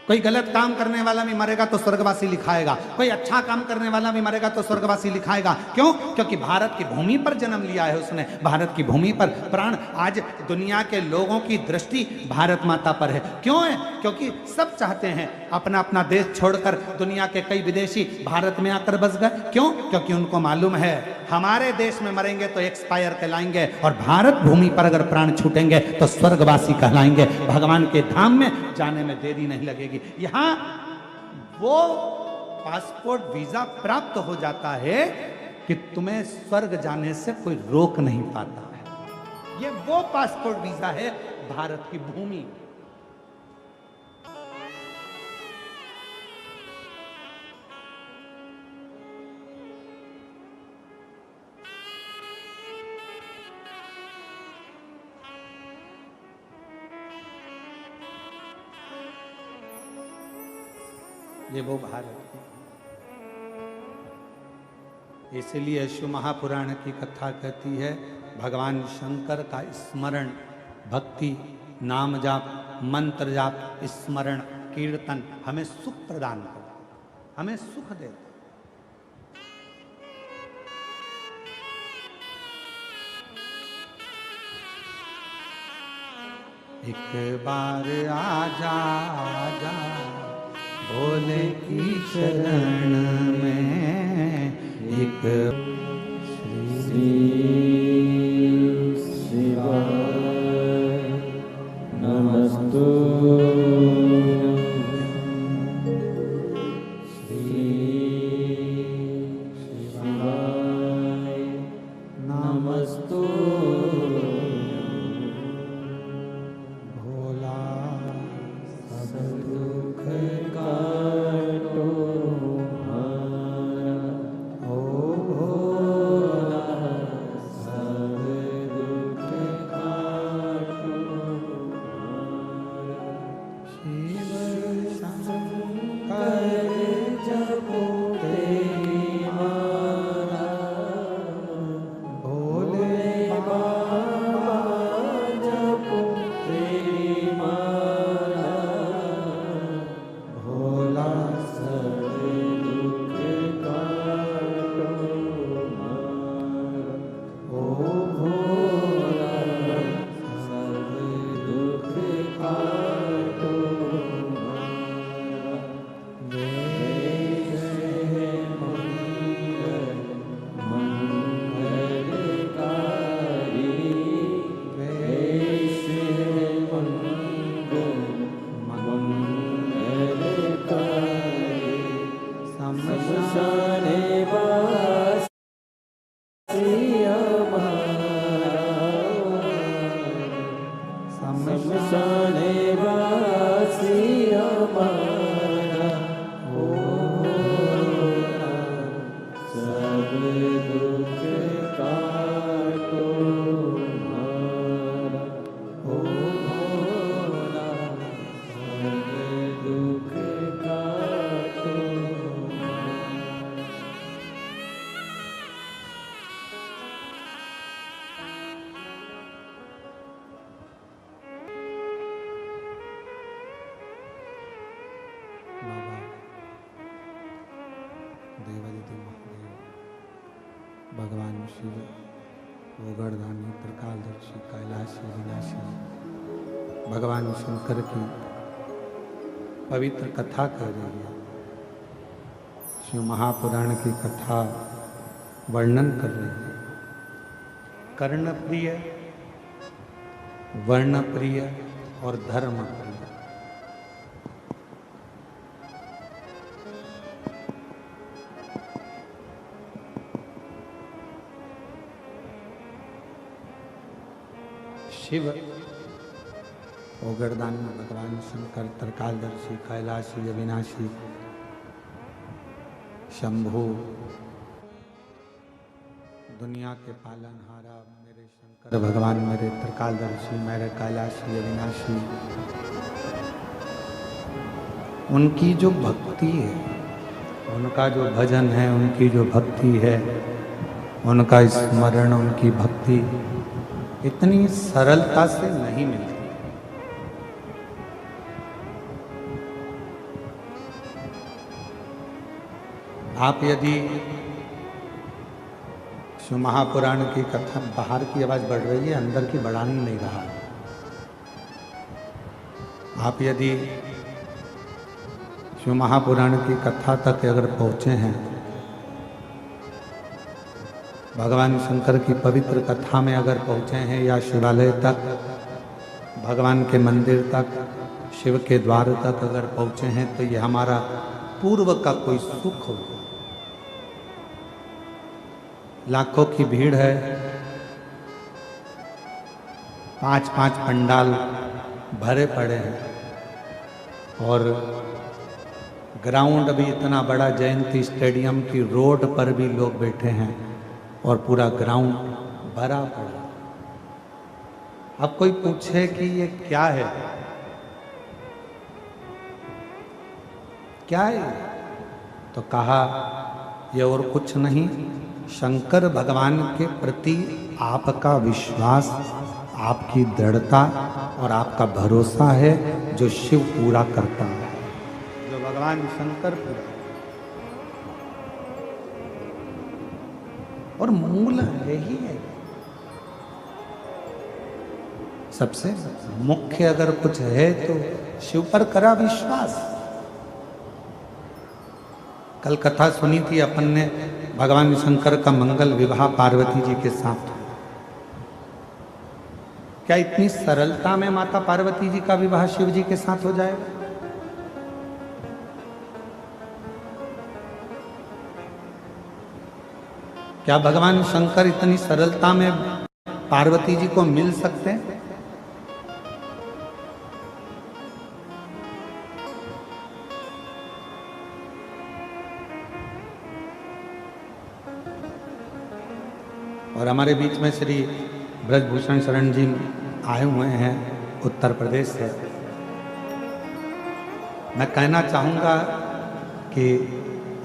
कोई गलत काम करने वाला भी मरेगा तो स्वर्गवासी लिखाएगा, कोई अच्छा काम करने वाला भी मरेगा तो स्वर्गवासी लिखाएगा। क्यों? क्योंकि भारत की भूमि पर जन्म लिया है उसने, भारत की भूमि पर प्राण। आज दुनिया के लोगों की दृष्टि भारत माता पर है। क्यों है? क्योंकि सब चाहते हैं अपना अपना देश छोड़कर, दुनिया के कई विदेशी भारत में आकर बस गए। क्यों? क्योंकि उनको मालूम है हमारे देश में मरेंगे तो एक्सपायर कहलाएंगे, और भारत भूमि पर अगर प्राण छूटेंगे तो स्वर्गवासी कहलाएंगे। भगवान के धाम में जाने में देरी नहीं लगेगी। यहां वो पासपोर्ट वीजा प्राप्त हो जाता है कि तुम्हें स्वर्ग जाने से कोई रोक नहीं पाता है। ये वो पासपोर्ट वीजा है भारत की भूमि। ये वो भारत है। इसलिए शिव महापुराण की कथा कहती है भगवान शंकर का स्मरण, भक्ति, नाम जाप, मंत्र जाप, स्मरण, कीर्तन हमें सुख प्रदान करता, हमें सुख देता। एक बार आजा आजा भोले की शरण में, एक श्री शिवाय नमस्तुभ्यं। श्री शिवाय नमस्तुभ्यं। भोला सब दुख काटो हमारा, ओ भोला सब दुख काटो हमारा। शिव शंकर जपो तेरी माला, भोले बाबा जपो तेरी माला, भोला सब दुख काटो हमारा, ओ भोला सब दुख काटो हमारा। वेश है मंगल मंगलकारी, वेश है मंगल मंगलकारी। शमशाने वासी हमारा, शमशाने वासी हमारा, ओ भोला सब दुख काटो हमारा, ओ भोला सब दुख काटो हमारा। बाबा देवादिदेव महादेव, भगवान शिव, गोगर्धानी, त्रिकालदर्शी, कैलाशी, विनाशी, भगवान शंकर की पवित्र कथा कह रही है। शिव महापुराण की कथा वर्णन कर रही है। कर्णप्रिय, वर्णप्रिय और धर्मप्रिय। शिव ओगरदान में भगवान शंकर, त्रिकालदर्शी, कैलाशी, अविनाशी, शंभु, दुनिया के पालनहारा मेरे शंकर भगवान, मेरे त्रिकालदर्शी, मेरे कैलाशी, अविनाशी। उनकी जो भक्ति है, उनका जो भजन है, उनकी जो भक्ति है, उनका स्मरण, उनकी भक्ति इतनी सरलता से नहीं मिलती। आप यदि शिव महापुराण की कथा, बाहर की आवाज़ बढ़ रही है, अंदर की बढ़ा नहीं रहा। आप यदि शिव महापुराण की कथा तक अगर पहुँचे हैं, भगवान शंकर की पवित्र कथा में अगर पहुँचे हैं, या शिवालय तक, भगवान के मंदिर तक, शिव के द्वार तक अगर पहुँचे हैं, तो ये हमारा पूर्व का कोई सुख हो। लाखों की भीड़ है, 5-5 पंडाल भरे पड़े हैं, और ग्राउंड भी इतना बड़ा, जयंती स्टेडियम की रोड पर भी लोग बैठे हैं और पूरा ग्राउंड भरा पड़ा। अब कोई पूछे कि ये क्या है, क्या है, तो कहा ये और कुछ नहीं, शंकर भगवान के प्रति आपका विश्वास, आपकी दृढ़ता और आपका भरोसा है, जो शिव पूरा करता है, जो भगवान शंकर पूरा, और मूल है ही है। सबसे मुख्य अगर कुछ है तो शिव पर करा विश्वास। कल कथा सुनी थी अपन ने, भगवान शंकर का मंगल विवाह पार्वती जी के साथ। क्या इतनी सरलता में माता पार्वती जी का विवाह शिव जी के साथ हो जाएगा? क्या भगवान शंकर इतनी सरलता में पार्वती जी को मिल सकते हैं? और हमारे बीच में श्री ब्रजभूषण शरण जी आए हुए हैं उत्तर प्रदेश से। मैं कहना चाहूँगा कि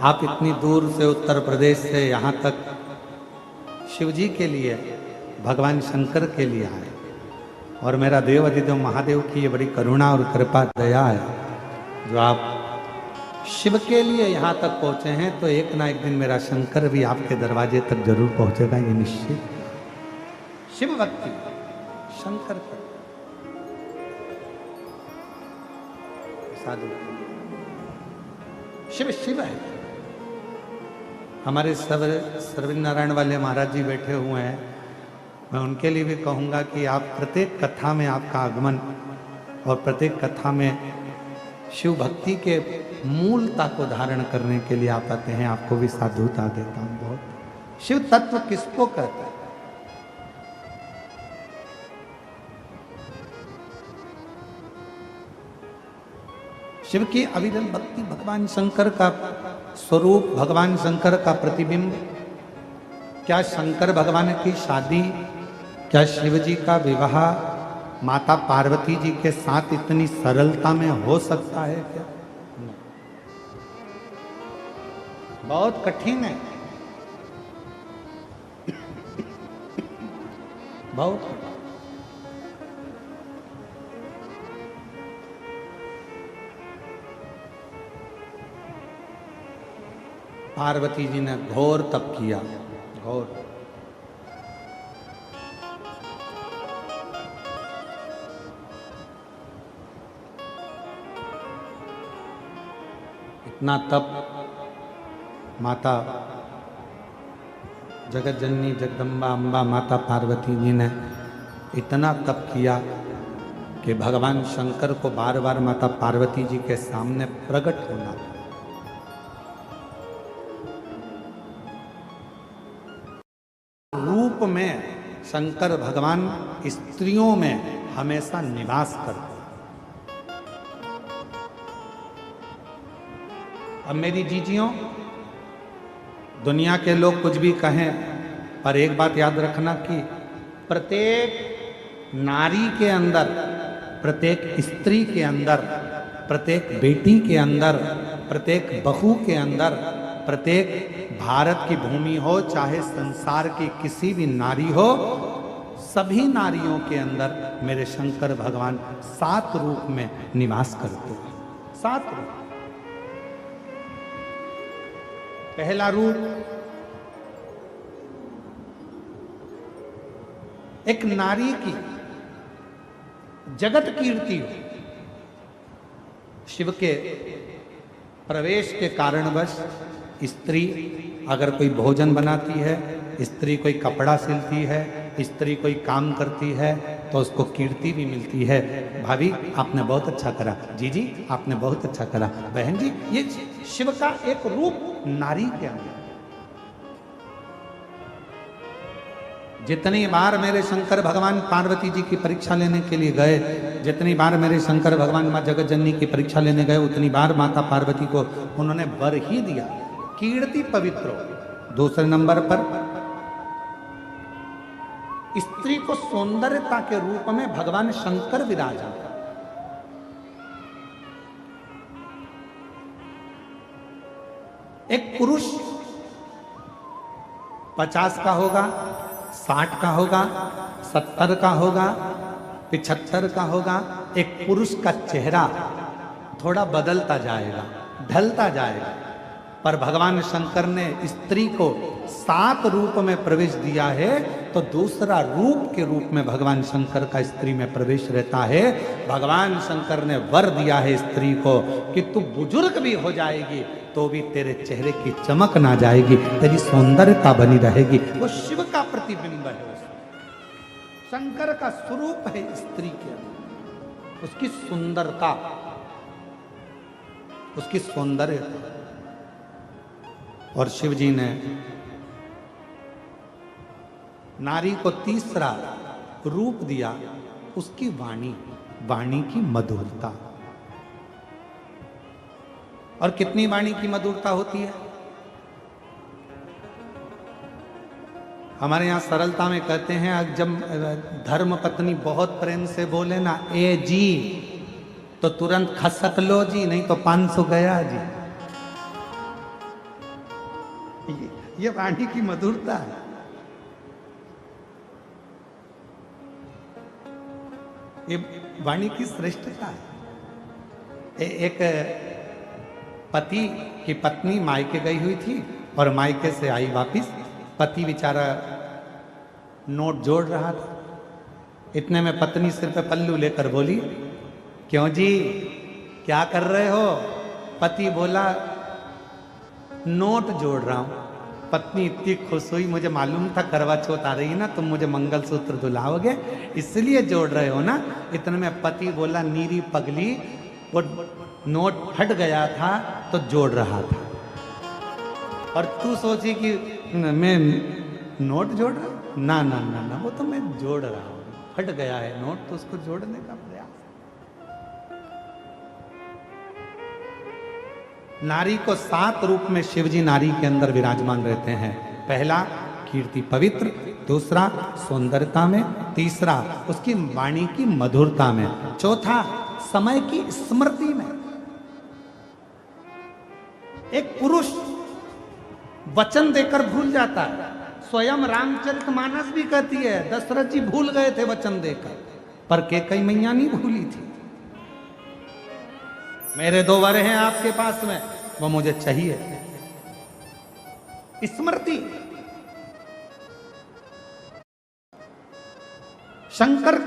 आप इतनी दूर से उत्तर प्रदेश से यहाँ तक शिव जी के लिए, भगवान शंकर के लिए आए, और मेरा देव अधिदेव महादेव की ये बड़ी करुणा और कृपा दया है, जो आप शिव के लिए यहाँ तक पहुँचे हैं। तो एक ना एक दिन मेरा शंकर भी आपके दरवाजे तक जरूर पहुँचेगा, ये निश्चित। शिव भक्ति शंकर पर साधु, शिव शिव है। हमारे सर्वज्ञ नारायण वाले महाराज जी बैठे हुए हैं, मैं उनके लिए भी कहूँगा कि आप प्रत्येक कथा में आपका आगमन, और प्रत्येक कथा में शिव भक्ति के मूलता को धारण करने के लिए आप आते हैं। आपको भी साधुता देता हूँ बहुत। शिव तत्व किसको कहते हैं? शिव की अविरल भक्ति, भगवान शंकर का स्वरूप, भगवान शंकर का प्रतिबिंब। क्या शंकर भगवान की शादी, क्या शिव जी का विवाह माता पार्वती जी के साथ इतनी सरलता में हो सकता है क्या? बहुत कठिन है, बहुत कठिन। पार्वती जी ने घोर तप किया, घोर। इतना तप माता जगत जननी जगदम्बा अम्बा माता पार्वती जी ने इतना तप किया कि भगवान शंकर को बार बार माता पार्वती जी के सामने प्रकट होना था। रूप में शंकर भगवान स्त्रियों में हमेशा निवास करते। अब मेरी जीजियों, दुनिया के लोग कुछ भी कहें, पर एक बात याद रखना कि प्रत्येक नारी के अंदर, प्रत्येक स्त्री के अंदर, प्रत्येक बेटी के अंदर, प्रत्येक बहू के अंदर, प्रत्येक भारत की भूमि हो चाहे संसार की किसी भी नारी हो, सभी नारियों के अंदर मेरे शंकर भगवान 7 रूप में निवास करते हैं। 7 रूप। पहला रूप एक नारी की जगत कीर्ति हो, शिव के प्रवेश के कारणवश स्त्री अगर कोई भोजन बनाती है, स्त्री कोई कपड़ा सिलती है, स्त्री कोई काम करती है तो उसको कीर्ति भी मिलती है। भाभी आपने बहुत अच्छा करा, जी जी आपने बहुत अच्छा करा, बहन जी ये शिव का एक रूप नारी के अंदर। जितनी बार मेरे शंकर भगवान पार्वती जी की परीक्षा लेने के लिए गए, जितनी बार मेरे शंकर भगवान माँ जगत जननी की परीक्षा लेने गए, उतनी बार माता पार्वती को उन्होंने वर ही दिया, कीर्ति पवित्र हो। दूसरे नंबर पर स्त्री को सौंदर्यता के रूप में भगवान शंकर विराजा। एक पुरुष 50 का होगा, 60 का होगा, 70 का होगा, 75 का होगा। एक पुरुष का चेहरा थोड़ा बदलता जाएगा, ढलता जाएगा, पर भगवान शंकर ने स्त्री को 7 रूप में प्रवेश दिया है, तो दूसरा रूप के रूप में भगवान शंकर का स्त्री में प्रवेश रहता है। भगवान शंकर ने वर दिया है स्त्री को कि तू बुजुर्ग भी हो जाएगी तो भी तेरे चेहरे की चमक ना जाएगी, तेरी सौंदर्यता बनी रहेगी। वो शिव का प्रतिबिंब है, शंकर का स्वरूप है स्त्री के अंदर, उसकी सुंदरता, उसकी सौंदर्यता। और शिव जी ने नारी को तीसरा रूप दिया, उसकी वाणी, वाणी की मधुरता। और कितनी वाणी की मधुरता होती है? हमारे यहाँ सरलता में कहते हैं, जब धर्म पत्नी बहुत प्रेम से बोले ना ए जी, तो तुरंत खसक लो जी, नहीं तो 500 गया जी। ये वाणी की मधुरता है। ये वाणी की श्रेष्ठता है। एक पति की पत्नी मायके गई हुई थी और मायके से आई वापिस, पति बेचारा नोट जोड़ रहा था। इतने में पत्नी सिर पे पल्लू लेकर बोली, क्यों जी क्या कर रहे हो? पति बोला, नोट जोड़ रहा हूं। पत्नी इतनी खुश हुई, मुझे मालूम था करवा चौथ आ रही है ना, तुम मुझे मंगलसूत्र दुलाओगे इसलिए जोड़ रहे हो ना। इतने में पति बोला, नीरी पगली, वो नोट फट गया था तो जोड़ रहा था। और तू सोची कि मैं नोट जोड़ रहा हूं? ना ना ना ना, वो तो मैं जोड़ रहा हूं, फट गया है नोट तो उसको जोड़ने का प्रयास। नारी को 7 रूप में शिवजी नारी के अंदर विराजमान रहते हैं। पहला कीर्ति पवित्र, दूसरा सौंदर्यता में, तीसरा उसकी वाणी की मधुरता में, चौथा समय की स्मृति में। एक पुरुष वचन देकर भूल जाता है, स्वयं रामचरितमानस भी कहती है दशरथ जी भूल गए थे वचन देकर, पर कैकेयी मैया नहीं भूली थी। मेरे 2 वर हैं आपके पास में, वो मुझे चाहिए। स्मृति। शंकर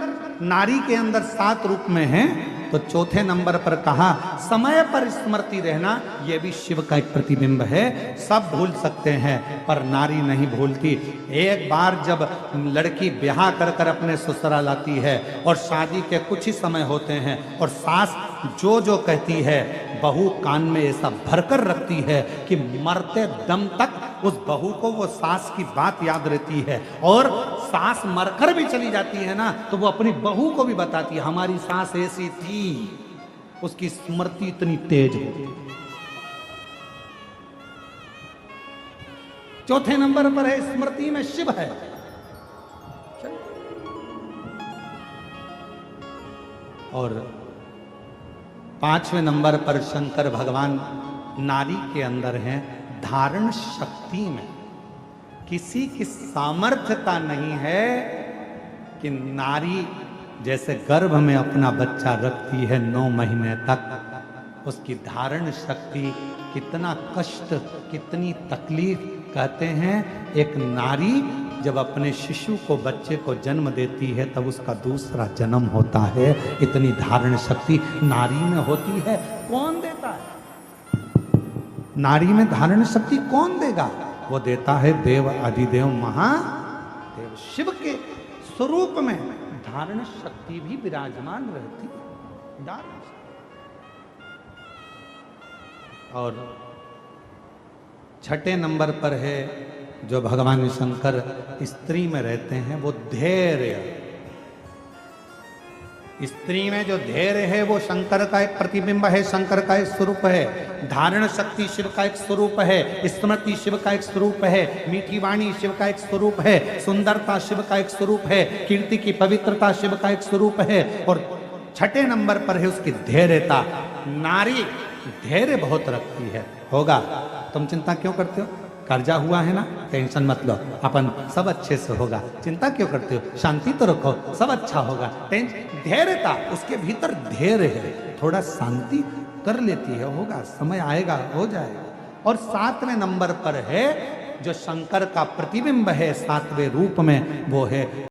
नारी के अंदर 7 रूप में हैं, तो चौथे नंबर पर कहा समय पर स्मृति रहना, यह भी शिव का एक प्रतिबिंब है। सब भूल सकते हैं पर नारी नहीं भूलती। एक बार जब लड़की ब्याह कर कर अपने ससुराल आती है और शादी के कुछ ही समय होते हैं और सास जो जो कहती है बहू कान में ऐसा भरकर रखती है कि मरते दम तक उस बहू को वो सास की बात याद रहती है। और सास मरकर भी चली जाती है ना, तो वो अपनी बहू को भी बताती है हमारी सास ऐसी थी। उसकी स्मृति इतनी तेज है। चौथे नंबर पर है स्मृति में शिव है। और 5वें नंबर पर शंकर भगवान नारी के अंदर हैं धारण शक्ति में। किसी की सामर्थ्यता नहीं है कि नारी जैसे गर्भ में अपना बच्चा रखती है 9 महीने तक, उसकी धारण शक्ति, कितना कष्ट, कितनी तकलीफ। कहते हैं एक नारी जब अपने शिशु को, बच्चे को जन्म देती है तब उसका दूसरा जन्म होता है। इतनी धारण शक्ति नारी में होती है। कौन देता है? नारी में धारण शक्ति कौन देगा? वो देता है देव अधिदेव महादेव शिव के स्वरूप में धारण शक्ति भी विराजमान रहती है। धारण शक्ति। और छठे नंबर पर है जो भगवान शंकर स्त्री में रहते हैं, वो धैर्य। स्त्री में जो धैर्य है वो शंकर का एक प्रतिबिंब है, शंकर का एक स्वरूप है। धारण शक्ति शिव का एक स्वरूप है, स्मृति शिव का एक स्वरूप है, मीठी वाणी शिव का एक स्वरूप है, सुंदरता शिव का एक स्वरूप है, कीर्ति की पवित्रता शिव का एक स्वरूप है। और छठे नंबर पर है उसकी धैर्यता। नारी धैर्य बहुत रखती है। होगा, तुम चिंता क्यों करते हो? कर्जा हुआ है ना, टेंशन मत लो, अपन सब अच्छे से होगा। चिंता क्यों करते हो? शांति तो रखो, सब अच्छा होगा। धैर्यता, उसके भीतर धैर्य है, थोड़ा शांति कर लेती है। होगा, समय आएगा, हो जाएगा। और 7वें नंबर पर है जो शंकर का प्रतिबिंब है 7वें रूप में, वो है